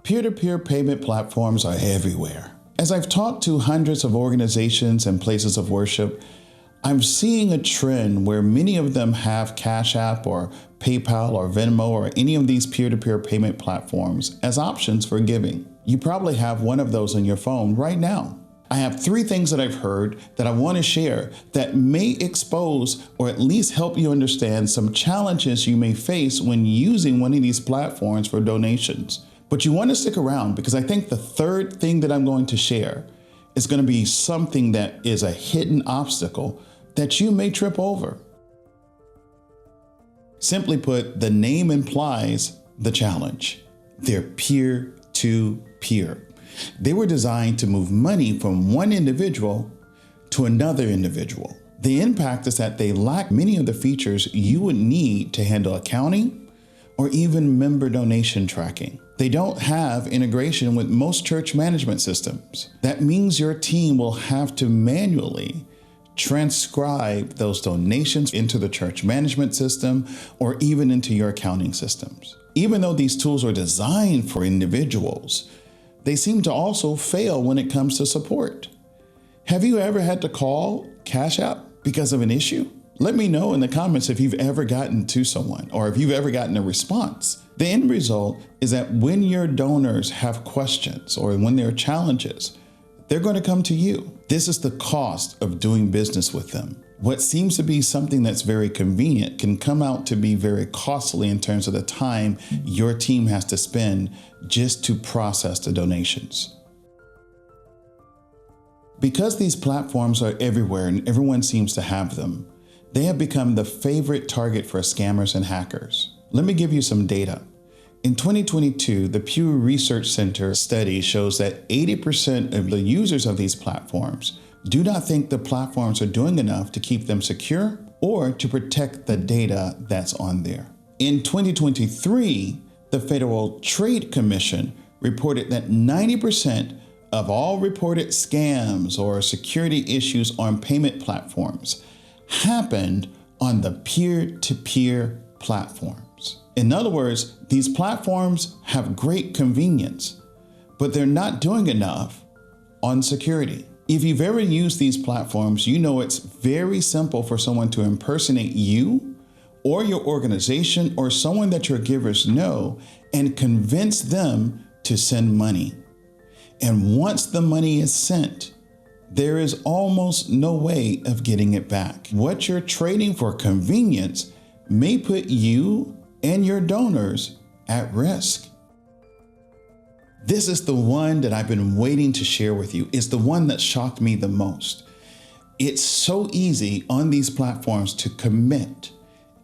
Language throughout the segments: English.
Peer-to-peer payment platforms are everywhere. As I've talked to hundreds of organizations and places of worship, I'm seeing a trend where many of them have Cash App or PayPal or Venmo or any of these peer-to-peer payment platforms as options for giving. You probably have one of those on your phone right now. I have 3 things that I've heard that I want to share that may expose or at least help you understand some challenges you may face when using one of these platforms for donations. But you want to stick around because I think the 3rd thing that I'm going to share is going to be something that is a hidden obstacle that you may trip over. Simply put, the name implies the challenge. They're peer-to-peer. They were designed to move money from one individual to another individual. The impact is that they lack many of the features you would need to handle accounting or even member donation tracking. They don't have integration with most church management systems. That means your team will have to manually transcribe those donations into the church management system or even into your accounting systems. Even though these tools are designed for individuals, they seem to also fail when it comes to support. Have you ever had to call Cash App because of an issue? Let me know in the comments if you've ever gotten to someone or if you've ever gotten a response. The end result is that when your donors have questions or when there are challenges, they're going to come to you. This is the cost of doing business with them. What seems to be something that's very convenient can come out to be very costly in terms of the time your team has to spend just to process the donations. Because these platforms are everywhere and everyone seems to have them, they have become the favorite target for scammers and hackers. Let me give you some data. In 2022, the Pew Research Center study shows that 80% of the users of these platforms do not think the platforms are doing enough to keep them secure or to protect the data that's on there. In 2023, the Federal Trade Commission reported that 90% of all reported scams or security issues on payment platforms happened on the peer-to-peer platforms. In other words, these platforms have great convenience, but they're not doing enough on security. If you've ever used these platforms, you know it's very simple for someone to impersonate you or your organization or someone that your givers know and convince them to send money. And once the money is sent, there is almost no way of getting it back. What you're trading for convenience may put you and your donors at risk. This is the one that I've been waiting to share with you. It's the one that shocked me the most. It's so easy on these platforms to commit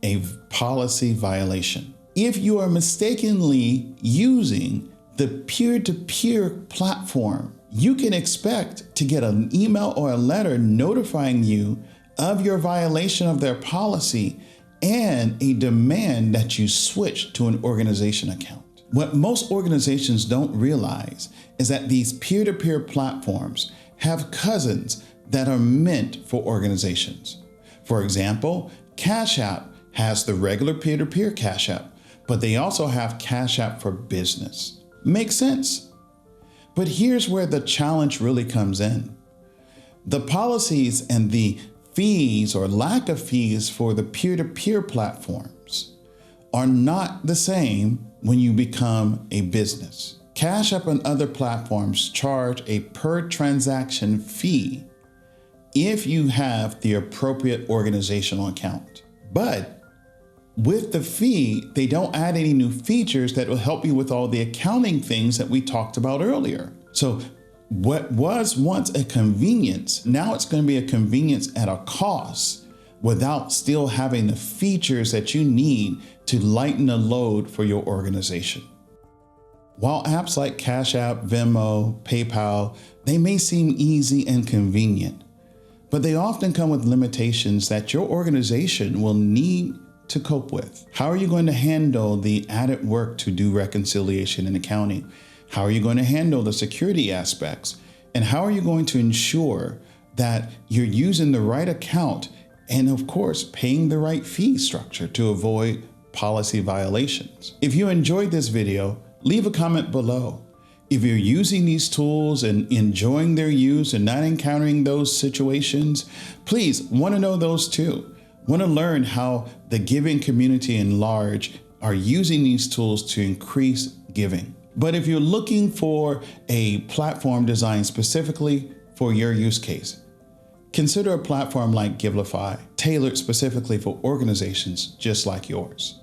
a policy violation. If you are mistakenly using the peer-to-peer platform, you can expect to get an email or a letter notifying you of your violation of their policy and a demand that you switch to an organization account. What most organizations don't realize is that these peer-to-peer platforms have cousins that are meant for organizations. For example, Cash App has the regular peer-to-peer Cash App, but they also have Cash App for Business. Makes sense. But here's where the challenge really comes in. The policies and the fees or lack of fees for the peer-to-peer platforms are not the same when you become a business. Cash App and other platforms charge a per transaction fee if you have the appropriate organizational account. But with the fee, they don't add any new features that will help you with all the accounting things that we talked about earlier. So what was once a convenience, now it's going to be a convenience at a cost without still having the features that you need to lighten the load for your organization. While apps like Cash App, Venmo, PayPal, they may seem easy and convenient, but they often come with limitations that your organization will need to cope with. How are you going to handle the added work to do reconciliation and accounting? How are you going to handle the security aspects? And how are you going to ensure that you're using the right account and, of course, paying the right fee structure to avoid policy violations? If you enjoyed this video, leave a comment below. If you're using these tools and enjoying their use and not encountering those situations, please want to know those too. Want to learn how the giving community in large are using these tools to increase giving. But if you're looking for a platform designed specifically for your use case, consider a platform like Givelify, tailored specifically for organizations just like yours.